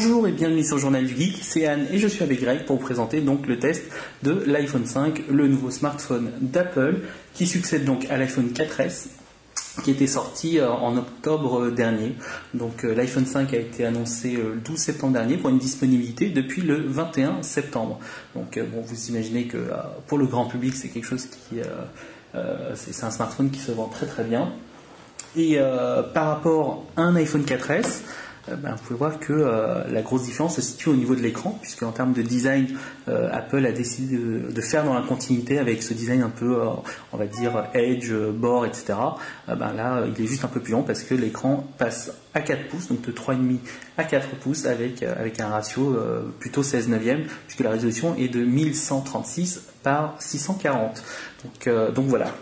Bonjour et bienvenue sur le Journal du Geek, c'est Anne et je suis avec Greg pour vous présenter donc le test de l'iPhone 5, le nouveau smartphone d'Apple qui succède donc à l'iPhone 4S qui était sorti en octobre dernier. Donc l'iPhone 5 a été annoncé le 12 septembre dernier pour une disponibilité depuis le 21 septembre. Donc vous imaginez que pour le grand public c'est quelque chose qui c'est un smartphone qui se vend très très bien. Et par rapport à un iPhone 4S, vous pouvez voir que la grosse différence se situe au niveau de l'écran, puisque en termes de design, Apple a décidé de faire dans la continuité avec ce design un peu, on va dire, edge, bord, etc. Là, il est juste un peu plus long parce que l'écran passe à 4 pouces, donc de 3,5 à 4 pouces avec un ratio plutôt 16 neuvième, puisque la résolution est de 1136 par 640. Donc voilà.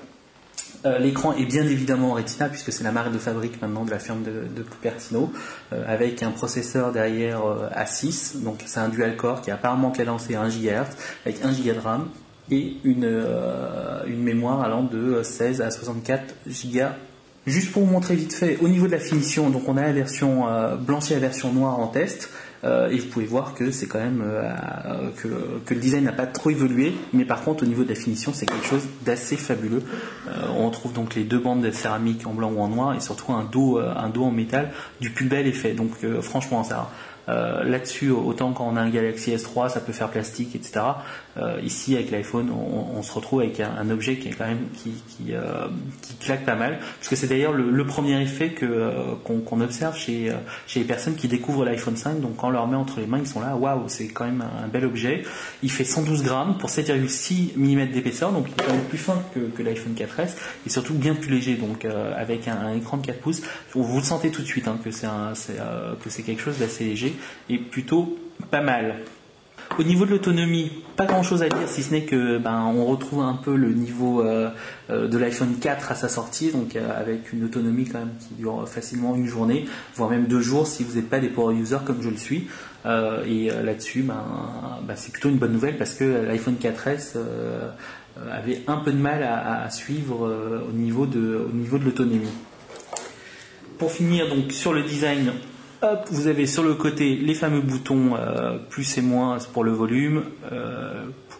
L'écran est bien évidemment Retina puisque c'est la marque de fabrique maintenant de la firme de Cupertino avec un processeur derrière A6, donc c'est un dual core qui est apparemment cadencé à 1 GHz avec 1 Go de RAM et une mémoire allant de 16 à 64 Go. Juste pour vous montrer vite fait au niveau de la finition, donc on a la version blanche et la version noire en test. Et vous pouvez voir que c'est quand même que le design n'a pas trop évolué, mais par contre au niveau de la finition c'est quelque chose d'assez fabuleux. On retrouve donc les deux bandes de céramique en blanc ou en noir et surtout un dos en métal du plus bel effet. Donc franchement ça. Là-dessus, autant quand on a un Galaxy S3, ça peut faire plastique, etc. Ici, avec l'iPhone, on se retrouve avec un objet qui est quand même qui claque pas mal, puisque c'est d'ailleurs le premier effet qu'on observe chez les personnes qui découvrent l'iPhone 5. Donc quand on leur met entre les mains, ils sont là, waouh, c'est quand même un bel objet. Il fait 112 grammes pour 7,6 mm d'épaisseur, donc il est quand même plus fin que l'iPhone 4S et surtout bien plus léger. Donc avec un écran de 4 pouces, vous le sentez tout de suite que c'est quelque chose d'assez léger et plutôt pas mal. Au niveau de l'autonomie, pas grand chose à dire si ce n'est que on retrouve un peu le niveau de l'iPhone 4 à sa sortie, donc avec une autonomie quand même qui dure facilement une journée, voire même 2 jours si vous n'êtes pas des power users comme je le suis. Et là-dessus, c'est plutôt une bonne nouvelle parce que l'iPhone 4S avait un peu de mal à suivre au niveau de l'autonomie. Pour finir, donc sur le design. Hop, vous avez sur le côté les fameux boutons plus et moins pour le volume,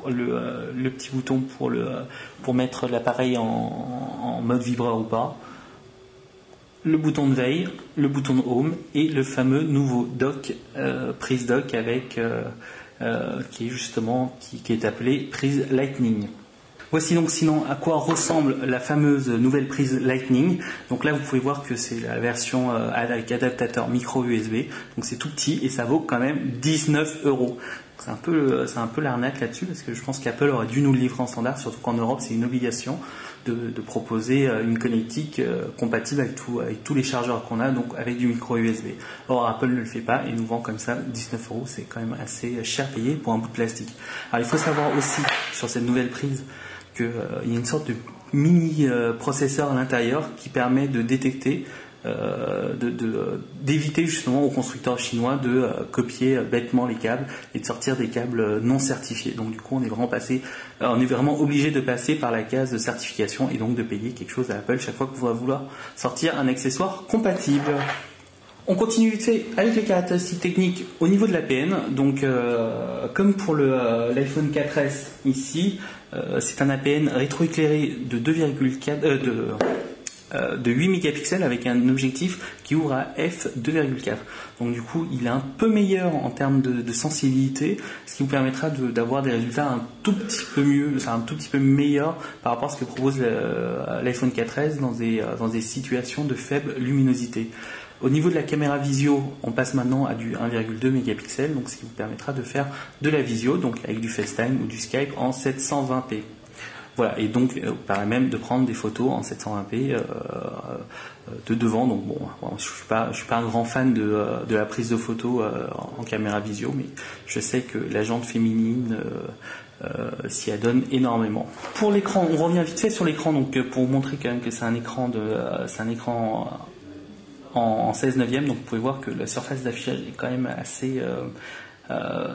le petit bouton pour mettre l'appareil en mode vibreur ou pas, le bouton de veille, le bouton de home et le fameux nouveau dock, prise dock avec qui est appelé prise Lightning. Voici donc sinon à quoi ressemble la fameuse nouvelle prise Lightning. Donc là vous pouvez voir que c'est la version avec adaptateur micro USB. Donc c'est tout petit et ça vaut quand même 19 €. C'est un peu l'arnaque là-dessus parce que je pense qu'Apple aurait dû nous le livrer en standard, surtout qu'en Europe c'est une obligation de proposer une connectique compatible avec tous les chargeurs qu'on a, donc avec du micro USB. Or Apple ne le fait pas et nous vend comme ça 19 €. C'est quand même assez cher payé pour un bout de plastique. Alors il faut savoir aussi sur cette nouvelle prise qu'il y a une sorte de mini processeur à l'intérieur qui permet de détecter, d'éviter justement aux constructeurs chinois de copier bêtement les câbles et de sortir des câbles non certifiés. Donc du coup on est vraiment obligé de passer par la case de certification et donc de payer quelque chose à Apple chaque fois que vous allez vouloir sortir un accessoire compatible. On continue vite fait avec les caractéristiques techniques au niveau de l'APN. Donc, comme pour l'iPhone 4S ici, c'est un APN rétroéclairé de 8 mégapixels avec un objectif qui ouvre à f2.4. Donc du coup, il est un peu meilleur en termes de sensibilité, ce qui vous permettra d'avoir des résultats un tout petit peu mieux, un tout petit peu meilleur par rapport à ce que propose l'iPhone 4S dans des situations de faible luminosité. Au niveau de la caméra visio, on passe maintenant à du 1,2 mégapixels, donc ce qui vous permettra de faire de la visio, donc avec du FaceTime ou du Skype en 720p. Voilà, et donc permet même de prendre des photos en 720p de devant. Donc je suis pas un grand fan de la prise de photo en caméra visio, mais je sais que la jante féminine s'y adonne énormément. Pour l'écran, on revient vite fait sur l'écran, donc pour vous montrer quand même que c'est un écran en 16 neuvième, donc vous pouvez voir que la surface d'affichage est quand même assez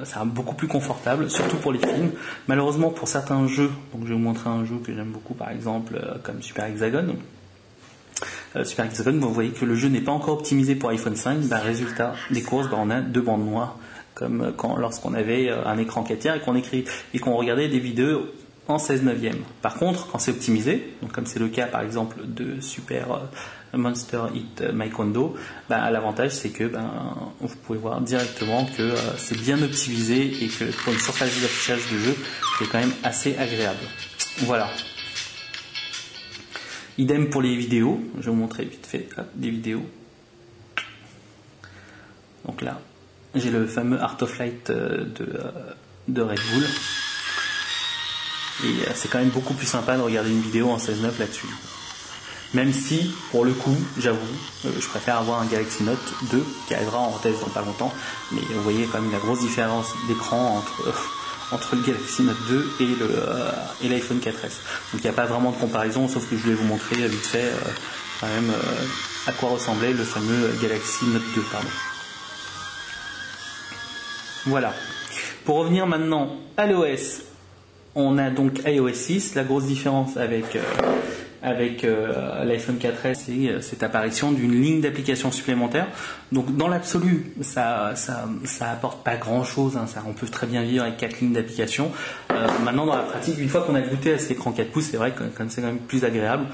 c'est beaucoup plus confortable, surtout pour les films. Malheureusement pour certains jeux, donc je vais vous montrer un jeu que j'aime beaucoup par exemple comme Super Hexagon, Super Hexagon, vous voyez que le jeu n'est pas encore optimisé pour iPhone 5. Résultat des courses, on a 2 bandes noires, comme lorsqu'on avait un écran 4 tiers et qu'on regardait des vidéos en 16/9. Par contre, quand c'est optimisé, donc comme c'est le cas par exemple de Super Monster Hit My Kondo, l'avantage c'est que vous pouvez voir directement que c'est bien optimisé et que pour une surface d'affichage de jeu, c'est quand même assez agréable. Voilà. Idem pour les vidéos, je vais vous montrer vite fait des vidéos. Donc là, j'ai le fameux Art of Light de Red Bull. Et c'est quand même beaucoup plus sympa de regarder une vidéo en 16/9 là-dessus. Même si, pour le coup, j'avoue, je préfère avoir un Galaxy Note 2 qui arrivera en test dans pas longtemps. Mais vous voyez quand même la grosse différence d'écran entre le Galaxy Note 2 et l'iPhone 4S. Donc il n'y a pas vraiment de comparaison, sauf que je voulais vous montrer vite fait quand même à quoi ressemblait le fameux Galaxy Note 2. Voilà. Pour revenir maintenant à l'OS, on a donc iOS 6. La grosse différence avec l'iPhone 4S, c'est cette apparition d'une ligne d'application supplémentaire. Donc dans l'absolu, ça apporte pas grand-chose. On peut très bien vivre avec 4 lignes d'application. Maintenant, dans la pratique, une fois qu'on a goûté à cet écran 4 pouces, c'est vrai que c'est quand même plus agréable.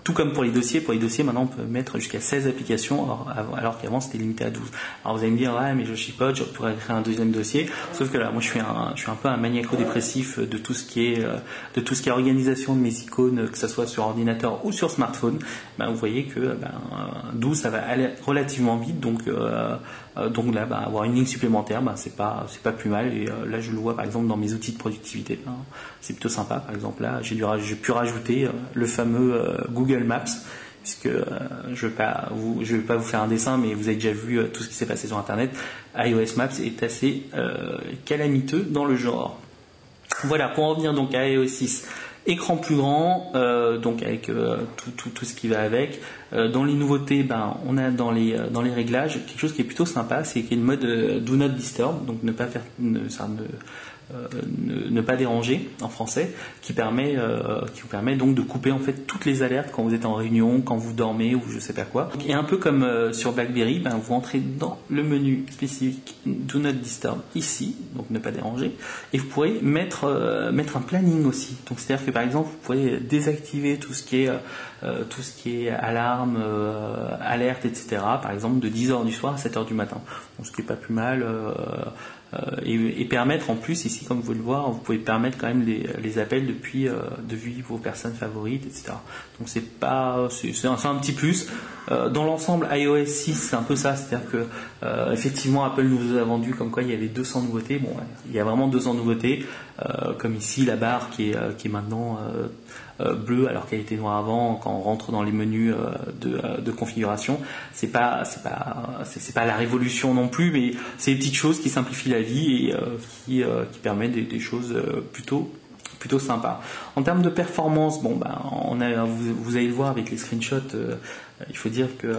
Tout comme pour les dossiers, maintenant on peut mettre jusqu'à 16 applications, alors qu'avant c'était limité à 12. Alors vous allez me dire, ouais, mais je chipote, je pourrais créer un deuxième dossier. Sauf que là, moi je suis un peu un maniaco-dépressif de tout ce qui est organisation de mes icônes, que ce soit sur ordinateur ou sur smartphone. Vous voyez que 12 ça va aller relativement vite, donc là, avoir une ligne supplémentaire, c'est pas plus mal. Et là, je le vois par exemple dans mes outils de productivité. C'est plutôt sympa. Par exemple, là, j'ai pu rajouter le fameux Google Maps, puisque je vais pas vous faire un dessin, mais vous avez déjà vu tout ce qui s'est passé sur Internet. iOS Maps est assez calamiteux dans le genre. Voilà, pour en revenir donc à iOS 6. Écran plus grand, donc avec tout ce qui va avec. Dans les nouveautés, on a dans les réglages quelque chose qui est plutôt sympa, c'est qu'il y a une mode Do Not Disturb, donc ne pas déranger en français, qui vous permet donc de couper en fait toutes les alertes quand vous êtes en réunion, quand vous dormez ou je sais pas quoi. Et un peu comme sur BlackBerry, vous entrez dans le menu spécifique Do Not Disturb ici, donc ne pas déranger, et vous pourrez mettre un planning aussi. Donc c'est-à-dire que par exemple vous pouvez désactiver tout ce qui est alarme, alerte, etc. Par exemple de 10h du soir à 7h du matin. Donc ce qui est pas plus mal. Et permettre en plus ici, comme vous le voyez, vous pouvez permettre quand même les appels depuis vos personnes favorites, etc. Donc c'est un petit plus. Dans l'ensemble, iOS 6 c'est un peu ça, c'est-à-dire que effectivement Apple nous a vendu comme quoi il y avait 200 nouveautés. Bon, il y a vraiment 200 nouveautés, comme ici la barre qui est maintenant bleue alors qu'elle était noire avant. Quand on rentre dans les menus de configuration, c'est pas la révolution non plus, mais c'est des petites choses qui simplifient la vie et qui permettent des choses plutôt sympas. En termes de performance, vous allez le voir avec les screenshots, il faut dire que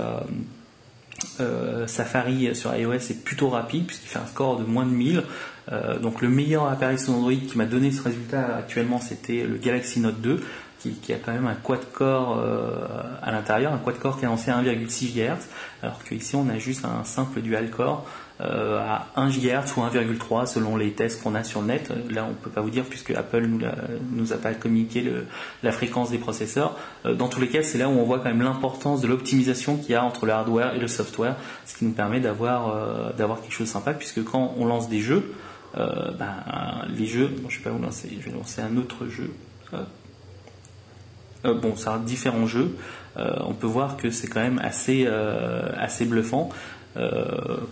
Safari sur iOS est plutôt rapide puisqu'il fait un score de moins de 1000. Donc le meilleur appareil sous Android qui m'a donné ce résultat actuellement, c'était le Galaxy Note 2 qui a quand même un quad-core à l'intérieur, un quad-core qui est lancé à 1,6 GHz, alors qu'ici on a juste un simple dual-core à 1 GHz ou 1,3 selon les tests qu'on a sur le net. Là on ne peut pas vous dire puisque Apple nous a pas communiqué la fréquence des processeurs. Dans tous les cas, c'est là où on voit quand même l'importance de l'optimisation qu'il y a entre le hardware et le software, ce qui nous permet d'avoir quelque chose de sympa, puisque quand on lance des jeux, les jeux, je vais pas vous lancer, je vais lancer un autre jeu. Ça différents jeux, on peut voir que c'est quand même assez bluffant.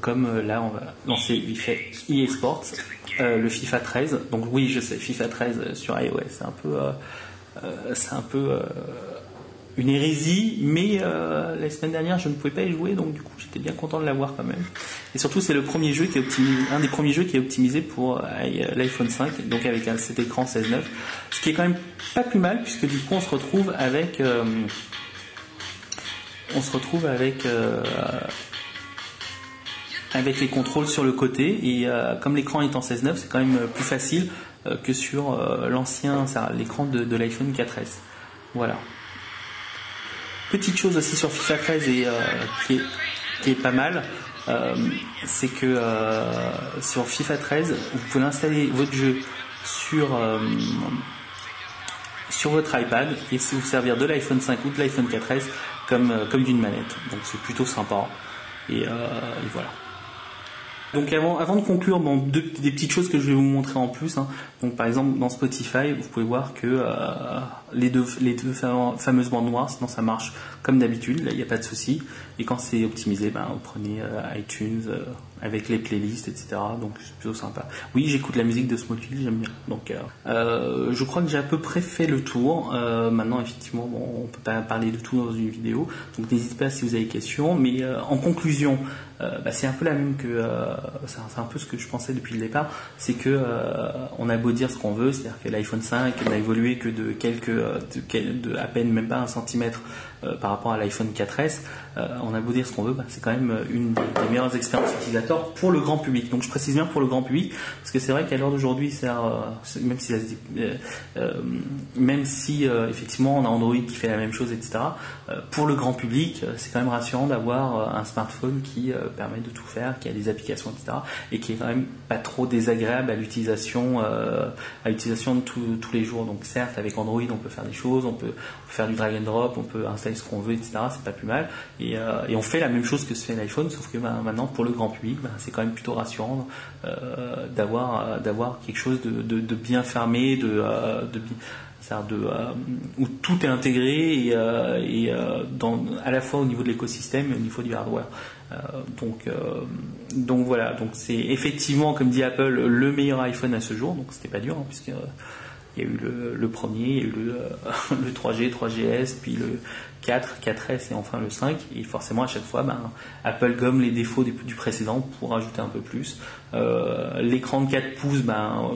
Comme là on va lancer vite fait EA Sports, le FIFA 13. Donc oui, je sais, FIFA 13 sur iOS, c'est un peu une hérésie, mais la semaine dernière je ne pouvais pas y jouer, donc du coup j'étais bien content de l'avoir quand même. Et surtout c'est un des premiers jeux qui est optimisé pour l'iPhone 5, donc avec cet écran 16:9, ce qui est quand même pas plus mal, puisque du coup on se retrouve avec les contrôles sur le côté, et comme l'écran est en 16:9, c'est quand même plus facile que sur l'écran de l'iPhone 4S. Voilà. petite chose aussi sur FIFA 13 et qui est pas mal, c'est que sur FIFA 13, vous pouvez installer votre jeu sur votre iPad et vous servir de l'iPhone 5 ou de l'iPhone 4S comme d'une manette. Donc c'est plutôt sympa. Et voilà. Donc avant de conclure, des petites choses que je vais vous montrer en plus. Hein. Donc par exemple dans Spotify, vous pouvez voir que les deux fameuses bandes noires, sinon ça marche comme d'habitude, là il n'y a pas de souci. Et quand c'est optimisé, vous prenez iTunes avec les playlists, etc. Donc c'est plutôt sympa. Oui, j'écoute la musique de Smallville, j'aime bien. Donc je crois que j'ai à peu près fait le tour. Maintenant effectivement, on peut pas parler de tout dans une vidéo. Donc n'hésitez pas si vous avez des questions. Mais en conclusion, c'est un peu la même que c'est un peu ce que je pensais depuis le départ, c'est que on a beau dire ce qu'on veut, c'est-à-dire que l'iPhone 5 n'a évolué que de à peine même pas 1 centimètre par rapport à l'iPhone 4S, on a beau dire ce qu'on veut, c'est quand même une des meilleures expériences utilisateurs pour le grand public. Donc je précise bien pour le grand public, parce que c'est vrai qu'à l'heure d'aujourd'hui, même si effectivement on a Android qui fait la même chose, etc. Pour le grand public, c'est quand même rassurant d'avoir un smartphone qui permet de tout faire, qui a des applications, etc. et qui est quand même pas trop désagréable à l'utilisation de tous les jours. Donc certes, avec Android, on peut faire des choses, on peut faire du drag and drop, on peut installer ce qu'on veut, etc. C'est pas plus mal. Et on fait la même chose que se fait l'iPhone, sauf que maintenant, pour le grand public, c'est quand même plutôt rassurant d'avoir quelque chose de bien fermé, où tout est intégré et à la fois au niveau de l'écosystème et au niveau du hardware. Donc voilà, donc c'est effectivement, comme dit Apple, le meilleur iPhone à ce jour. Donc c'était pas dur, puisque il y a eu le premier, il y a eu le 3G, 3GS, puis le 4, 4S et enfin le 5. Et forcément, à chaque fois, Apple gomme les défauts du précédent pour rajouter un peu plus. L'écran de 4 pouces,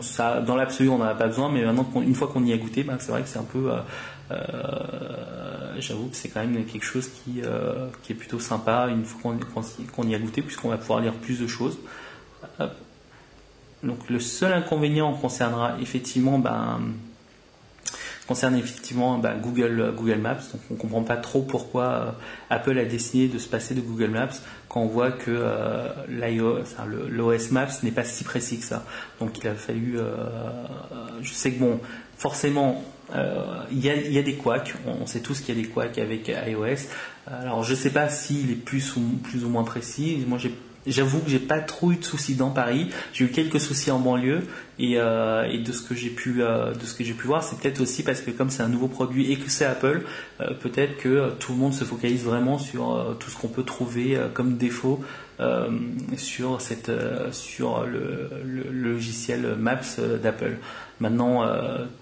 ça, dans l'absolu, on n'en a pas besoin, mais maintenant, une fois qu'on y a goûté, c'est vrai que c'est un peu... j'avoue que c'est quand même quelque chose qui est plutôt sympa une fois qu'on y a goûté, puisqu'on va pouvoir lire plus de choses. Donc le seul inconvénient concerne effectivement Google Maps. Donc on ne comprend pas trop pourquoi Apple a décidé de se passer de Google Maps quand on voit que l'OS Maps n'est pas si précis que ça. Donc il a fallu... je sais que forcément, il y a des couacs. On sait tous qu'il y a des couacs avec iOS. Alors je ne sais pas s'il est plus ou moins précis. Moi j'avoue que j'ai pas trop eu de soucis dans Paris. J'ai eu quelques soucis en banlieue et de ce que j'ai pu voir, c'est peut-être aussi parce que comme c'est un nouveau produit et que c'est Apple, peut-être que tout le monde se focalise vraiment sur tout ce qu'on peut trouver comme défaut sur le logiciel Maps d'Apple. Maintenant,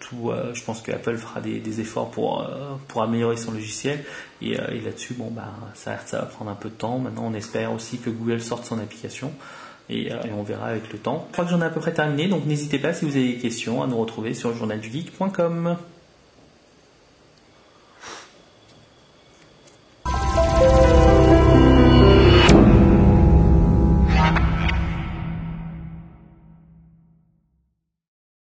je pense que Apple fera des efforts pour améliorer son logiciel et là-dessus, ça va prendre un peu de temps. Maintenant, on espère aussi que Google sorte son application et on verra avec le temps. Je crois que j'en ai à peu près terminé, donc n'hésitez pas si vous avez des questions à nous retrouver sur journaldugeek.com.